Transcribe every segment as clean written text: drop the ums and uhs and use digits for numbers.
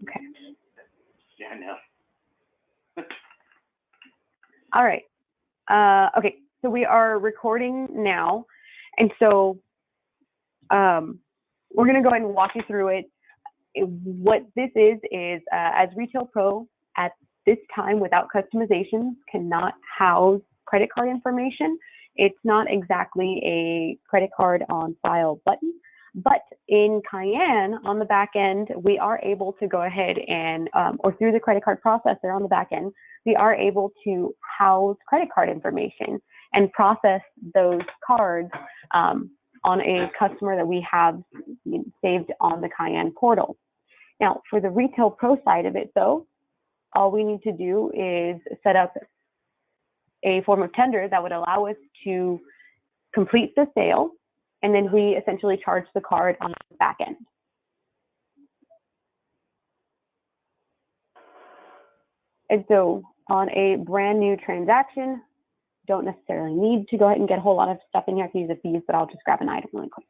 Okay. Yeah, I know. All right. Okay, so we are recording now, and so we're going to go ahead and walk you through it. What this is as Retail Pro at this time without customizations cannot house credit card information. It's not exactly a credit card on file button, but in Cayan on the back end, we are able to go ahead and, or through the credit card processor on the back end, we are able to house credit card information and process those cards on a customer that we have saved on the Cayan portal. Now, for the Retail Pro side of it, though, all we need to do is set up a form of tender that would allow us to complete the sale, and then we essentially charge the card on the back end. And so on a brand new transaction, don't necessarily need to go ahead and get a whole lot of stuff in here to use the fees, but I'll just grab an item really quick.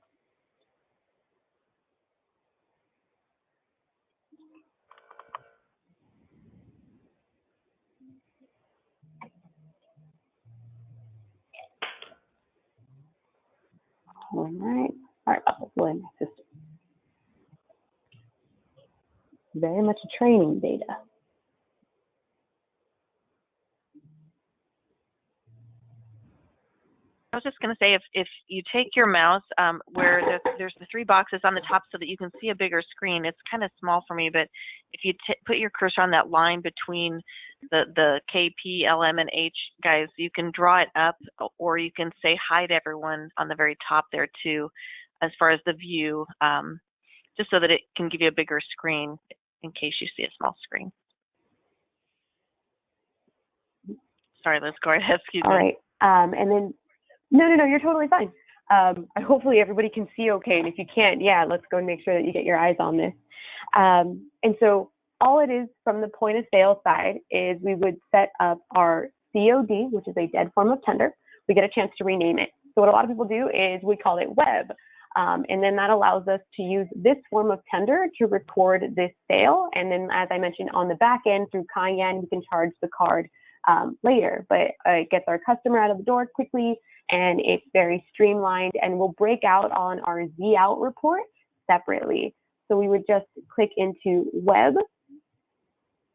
All right, sorry about this, my system. Very much a training data. I was just going to say, if you take your mouse where there's the three boxes on the top so that you can see a bigger screen. It's kind of small for me, but if you put your cursor on that line between the K, P, L, M, and H, guys, you can draw it up, or you can say hi to everyone on the very top there too, as far as the view, just so that it can give you a bigger screen in case you see a small screen. Sorry, Liz, go ahead. Excuse me. All right, and then. No, you're totally fine. Hopefully everybody can see okay, and if you can't, yeah, let's go and make sure that you get your eyes on this. And so all it is from the point of sale side is we would set up our COD, which is a dead form of tender. We get a chance to rename it. So what a lot of people do is we call it web. And then that allows us to use this form of tender to record this sale. And then, as I mentioned, on the back end through Cayan, we can charge the card later, but it gets our customer out of the door quickly, and it's very streamlined, and we'll break out on our Z out report separately. So we would just click into web,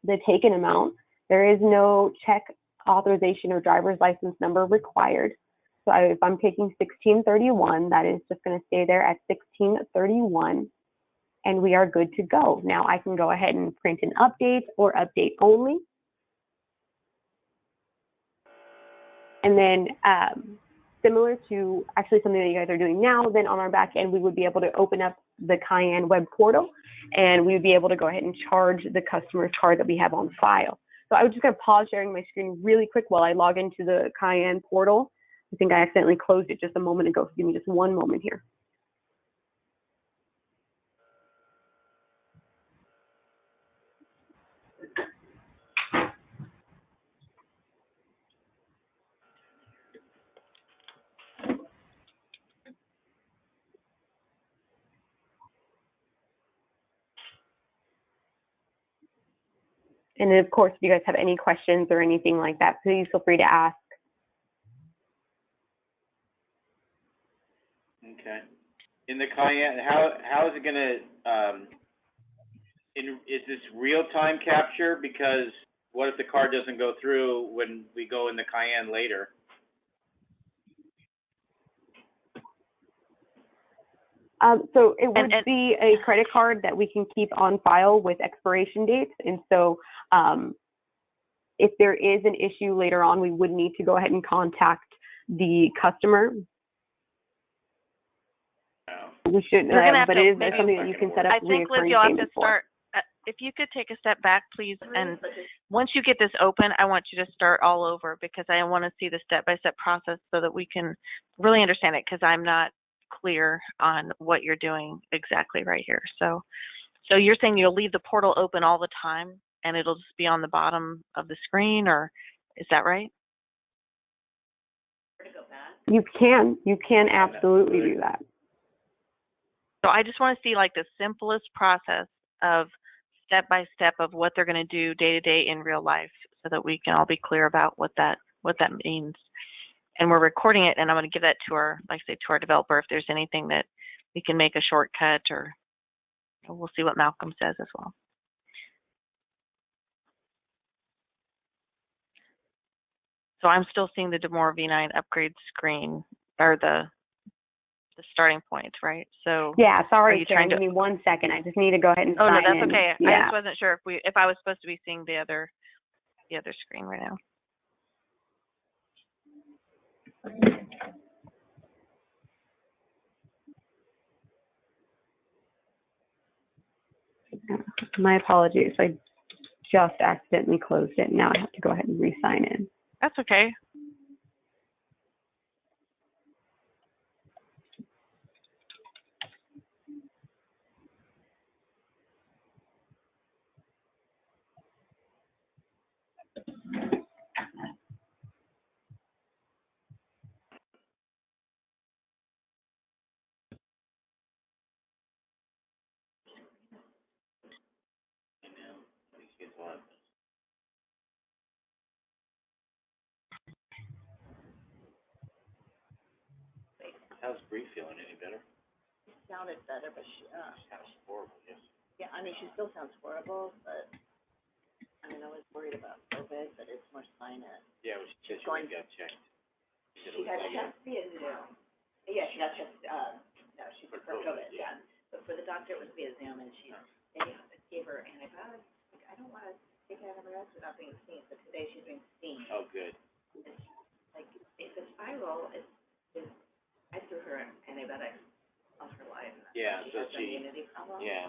the taken amount. There is no check authorization or driver's license number required. So if I'm taking 1631, that is just going to stay there at 1631, and we are good to go. Now I can go ahead and print an update or update only. And then similar to actually something that you guys are doing now, then on our back end, we would be able to open up the Cayan web portal, and we would be able to go ahead and charge the customer's card that we have on file. So I was just going to pause sharing my screen really quick while I log into the Cayan portal. I think I accidentally closed it just a moment ago, so give me just one moment here. And then, of course, if you guys have any questions or anything like that, please feel free to ask. Okay. In the Cayan, how is it going to, is this real-time capture? Because what if the card doesn't go through when we go in the Cayan later? So it would be a credit card that we can keep on file with expiration dates. And so if there is an issue later on, we would need to go ahead and contact the customer. We shouldn't, but it is something that you can set up. I think, Liz, you'll have to start. If you could take a step back, please, and once you get this open, I want you to start all over, because I want to see the step-by-step process so that we can really understand it, because I'm not clear on what you're doing exactly right here. So you're saying you'll leave the portal open all the time, and it'll just be on the bottom of the screen, or is that right? You can absolutely do that. So I just want to see like the simplest process of step by step of what they're going to do day to day in real life, so that we can all be clear about what that means. And we're recording it, and I'm going to give that to our, like I say, to our developer if there's anything that we can make a shortcut, or we'll see what Malcolm says as well. So I'm still seeing the DaMoors V9 upgrade screen, or the starting point, right? So Yeah, sorry, you Karen, trying to... give me 1 second. I just need to go ahead and Oh, no, sign that's in. okay. Yeah. I just wasn't sure if I was supposed to be seeing the other screen right now. My apologies. I just accidentally closed it. Now I have to go ahead and re-sign in. That's okay. How's Bree feeling? Any better? She sounded better, but she Sounds horrible, yes. yeah, I mean, she still sounds horrible, but, I mean, I was worried about COVID, but it's more sinus. Yeah, well, she said she Going- got checked. She said it She was had negative. chest via Zoom. Yeah, she got chest, no, she For for COVID, COVID, yeah. But for the doctor, it was via Zoom, and they gave her antibiotics. Like, I don't wanna take antibiotics without being seen, but today she's being seen. Oh, good. It's, like, if it's viral, I threw her antibiotics off her life. Yeah, She so has an immunity problem. yeah.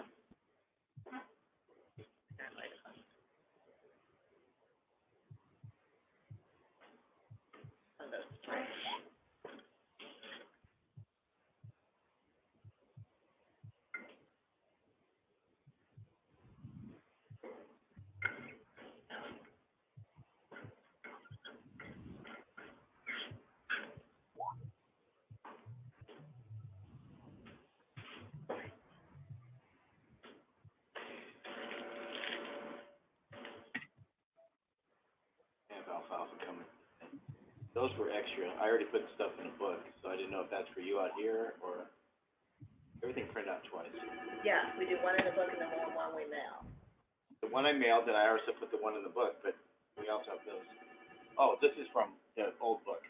I have alfalfa coming. Those were extra. I already put stuff in a book, so I didn't know if that's for you out here or everything printed out twice. Yeah, we do one in the book and then one we mail. The one I mailed, and I also put the one in the book, but we also have those. Oh, this is from the old book,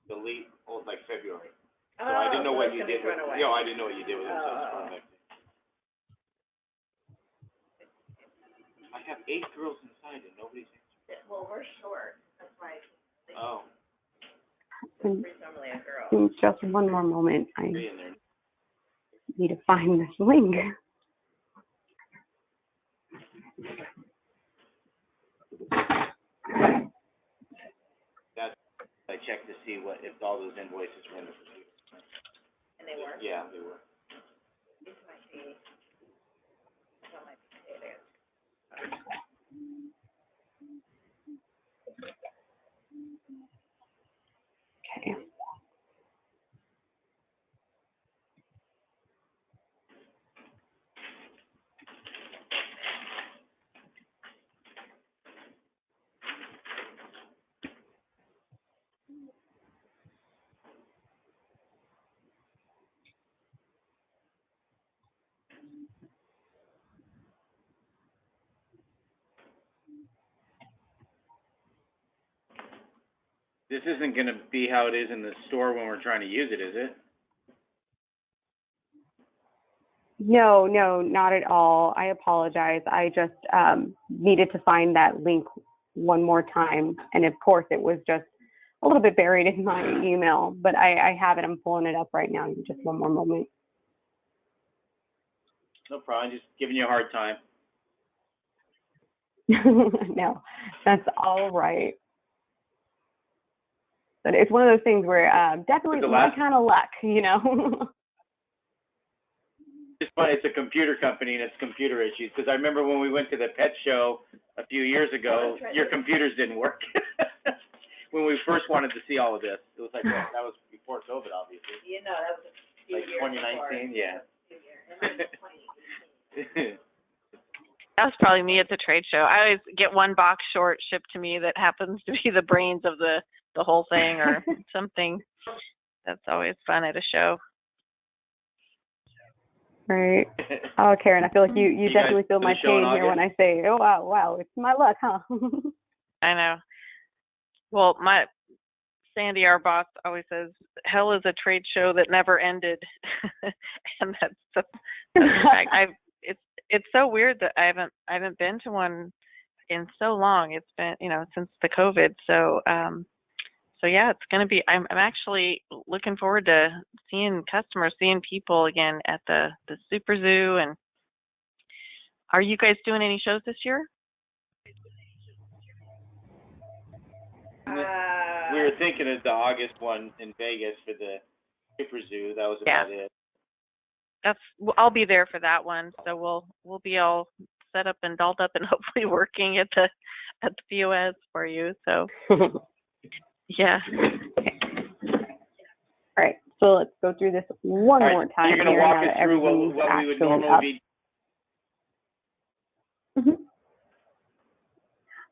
the old, like February. So I didn't know what you did with it. I didn't know what you did with it, so it's thrown back there. I have 8 girls inside and nobody's answering. Well, we're short, that's why. Oh. Bree's normally a girl. In just one more moment. I Three in there. need to find this link. That's, I checked to see if all those invoices were in the computer. And they were? Yeah, they were. This might be, that might be it. Okay. This isn't gonna be how it is in the store when we're trying to use it, is it? No, not at all. I apologize. I just needed to find that link one more time. And of course, it was just a little bit buried in my email, but I have it. I'm pulling it up right now. Just one more moment. No problem, just giving you a hard time. No, that's all right. But it's one of those things where definitely my kind of luck, you know. It's funny, it's a computer company and it's computer issues, because I remember when we went to the pet show a few years ago, your computers didn't work. When we first wanted to see all of this, it was like, well, that was before COVID, obviously. You know, that was a few Like years 2019, before. yeah. That was probably me at the trade show. I always get one box short shipped to me that happens to be the brains of the whole thing or something. That's always fun at a show. Right. Oh, Karen, I feel like you definitely feel my pain here when I say, oh, wow, it's my luck, huh? I know. Well, Sandy, our boss, always says, hell is a trade show that never ended. And that's it's so weird that I haven't been to one in so long. It's been, since the COVID. So yeah, it's going to be, I'm actually looking forward to seeing customers, seeing people again at the Super Zoo. And are you guys doing any shows this year? We were thinking of the August one in Vegas for the Super Zoo. That was about it. I'll be there for that one. So we'll be all set up and dolled up and hopefully working at the POS for you. So yeah. All right. So let's go through this one more time. You're going to walk us through what we would normally be.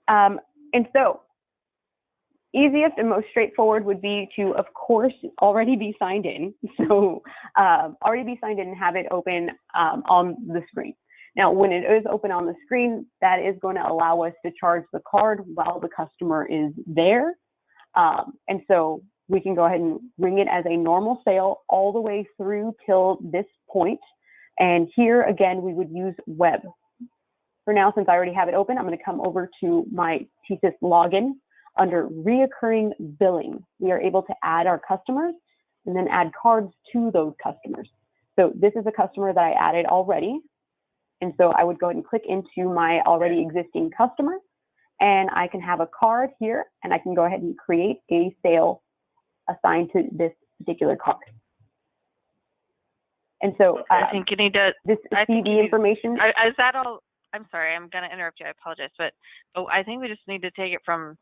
And so easiest and most straightforward would be to, of course, already be signed in. So already be signed in and have it open on the screen. Now, when it is open on the screen, that is going to allow us to charge the card while the customer is there. And so we can go ahead and ring it as a normal sale all the way through till this point. And here, again, we would use web. For now, since I already have it open, I'm going to come over to my TSYS login. Under reoccurring billing, we are able to add our customers and then add cards to those customers. So this is a customer that I added already. And so I would go ahead and click into my already existing customer, and I can have a card here, and I can go ahead and create a sale assigned to this particular card. And so I think you need to, this CV information. Is that all? I'm sorry, I'm going to interrupt you. I apologize. But I think we just need to take it from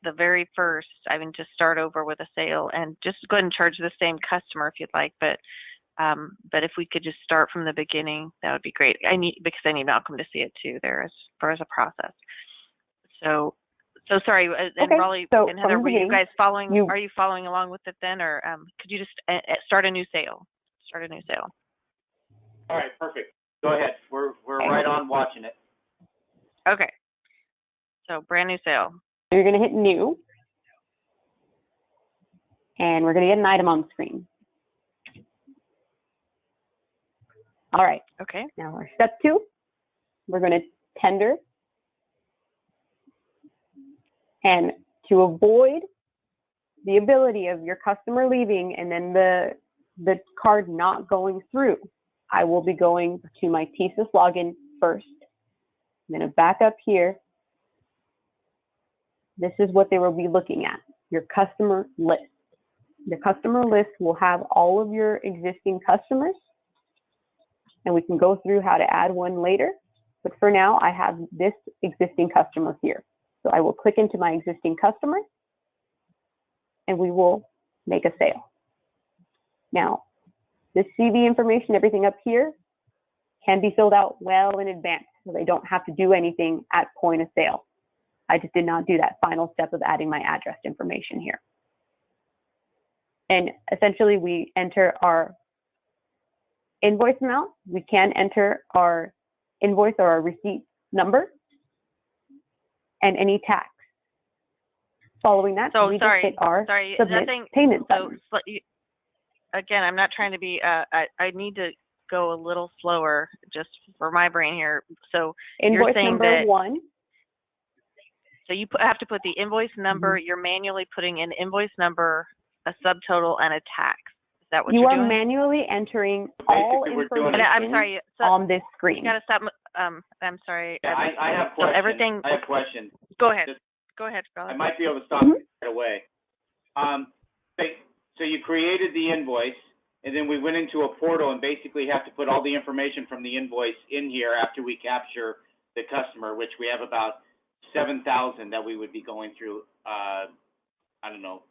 the very first. I mean, just start over with a sale and just go ahead and charge the same customer if you'd like. But if we could just start from the beginning, that would be great. Because I need Malcolm to see it too there as far as a process. So sorry, and okay, Raleigh so and Heather, were you guys following? Are you following along with it then, or could you just start a new sale? Start a new sale. All right, perfect. Go ahead. We're right on watching it. Okay. So brand new sale. You're going to hit new, and we're going to get an item on the screen. All right. Okay. Now our step 2, we're going to tender. And to avoid the ability of your customer leaving and then the card not going through, I will be going to my TSYS login first. I'm going to back up here. This is what they will be looking at, your customer list. The customer list will have all of your existing customers, and we can go through how to add one later. But for now, I have this existing customer here. So I will click into my existing customer, and we will make a sale. Now, this CV information, everything up here, can be filled out well in advance, so they don't have to do anything at point of sale. I just did not do that final step of adding my address information here. And essentially, we enter our invoice amount. We can enter our invoice or our receipt number and any tax. Following that, we just hit our submit payment button. Again, I'm not trying to be, I need to go a little slower just for my brain here. So invoice you're saying number that 1. So you have to put the invoice number. You're manually putting an invoice number, a subtotal, and a tax. Is that what you're doing? You are manually entering all information I'm sorry, on this screen. You got to stop. I'm sorry. Yeah, I have questions. So everything. I have questions. Go ahead. Go ahead, Raleigh. I might be able to stop right away. So you created the invoice, and then we went into a portal and basically have to put all the information from the invoice in here after we capture the customer, which we have about 7,000 that we would be going through, I don't know,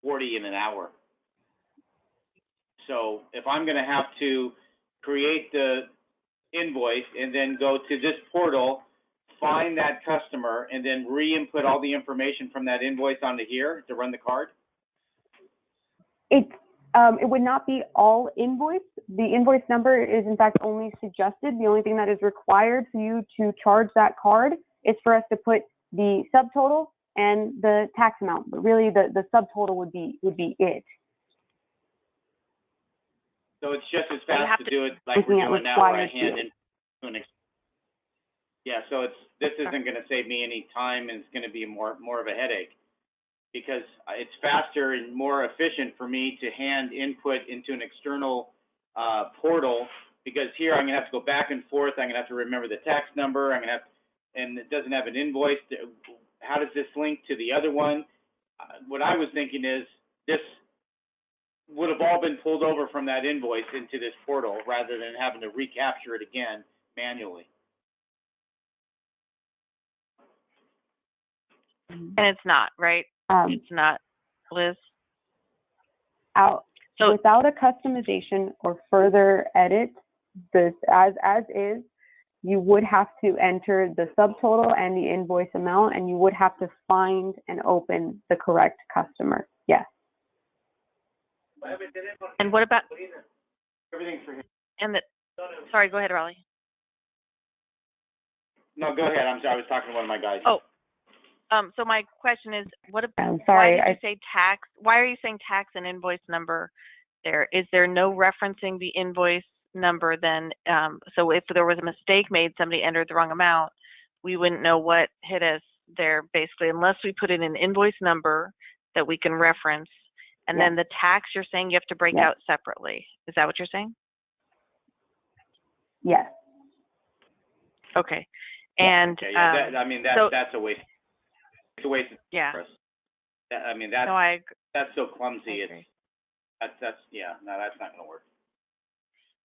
40 in an hour. So if I'm going to have to create the invoice and then go to this portal, find that customer, and then re-input all the information from that invoice onto here to run the card? It would not be all invoice. The invoice number is in fact only suggested. The only thing that is required for you to charge that card is for us to put the subtotal and the tax amount. But really, the subtotal would be it. So it's just as fast to do it like Looking we're at doing now, where I required hand field. in. Yeah, so this isn't going to save me any time, and it's going to be more of a headache, because it's faster and more efficient for me to hand input into an external portal, because here I'm going to have to go back and forth. I'm going to have to remember the tax number. I'm going to have, and it doesn't have an invoice. How does this link to the other one? What I was thinking is this would have all been pulled over from that invoice into this portal rather than having to recapture it again manually. And it's not, right? It's not, Liz? So without a customization or further edit, this as is, you would have to enter the subtotal and the invoice amount, and you would have to find and open the correct customer. Yes. And what about Everything's for him. and the? Sorry, go ahead, Raleigh. No, go ahead. I'm sorry. I was talking to one of my guys. Oh, so my question is, what about? I'm sorry. Why did you say tax? Why are you saying tax and invoice number? There is there no referencing the invoice number then? So if there was a mistake made, somebody entered the wrong amount, we wouldn't know what hit us there basically, unless we put in an invoice number that we can reference. And then the tax, you're saying you have to break out separately. Is that what you're saying? Yes. Okay. And Okay, yeah, I mean, that's a waste. It's a waste of time for us. I mean, that's so clumsy. That's no, that's not going to work.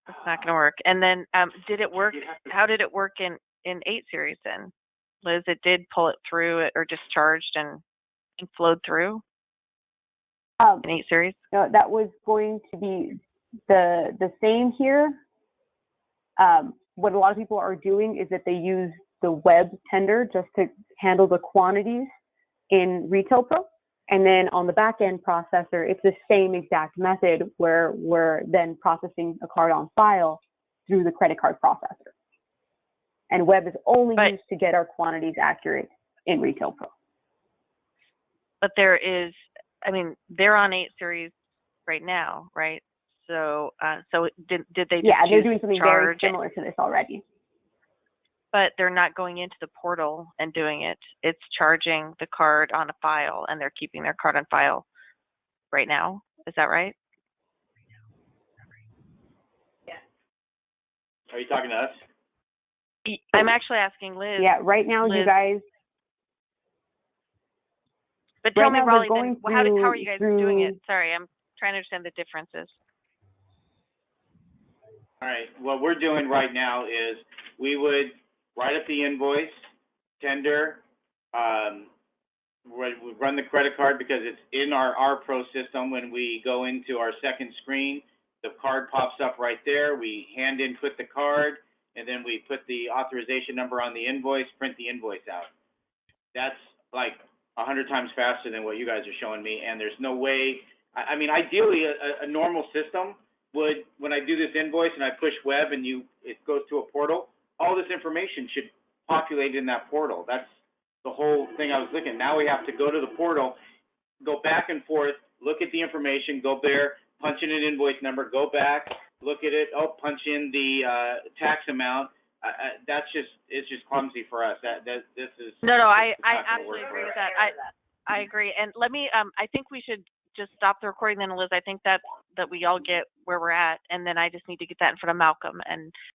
It's not going to work. And then did it work? How did it work in 8 series then? Liz, it did pull it through or discharged and flowed through in 8 series? No, that was going to be the same here. What a lot of people are doing is that they use the web tender just to handle the quantities in Retail Pro. And then on the back end processor, it's the same exact method where we're then processing a card on file through the credit card processor. And web is only used to get our quantities accurate in Retail Pro. But there is, I mean, they're on 8 series right now, right? So, did they just they're doing something very similar to this already. But they're not going into the portal and doing it. It's charging the card on a file, and they're keeping their card on file right now. Is that right? Yeah. Are you talking to us? I'm actually asking Liz. Yeah, right now, Liz, you guys. But tell me, Raleigh, then, how are you guys doing it? Sorry, I'm trying to understand the differences. All right. What we're doing right now is we would write up the invoice, tender, we run the credit card because it's in our Pro system. When we go into our second screen, the card pops up right there. We hand input the card, and then we put the authorization number on the invoice, print the invoice out. That's like 100 times faster than what you guys are showing me, and there's no way. I mean, ideally, a normal system would, when I do this invoice and I push web and it goes to a portal, all this information should populate in that portal. That's the whole thing I was looking at. Now we have to go to the portal, go back and forth, look at the information, go there, punch in an invoice number, go back, look at it, punch in the tax amount. It's just clumsy for us. This is I absolutely agree with that. I agree. And let me I think we should just stop the recording then, Liz. I think that we all get where we're at, and then I just need to get that in front of Malcolm and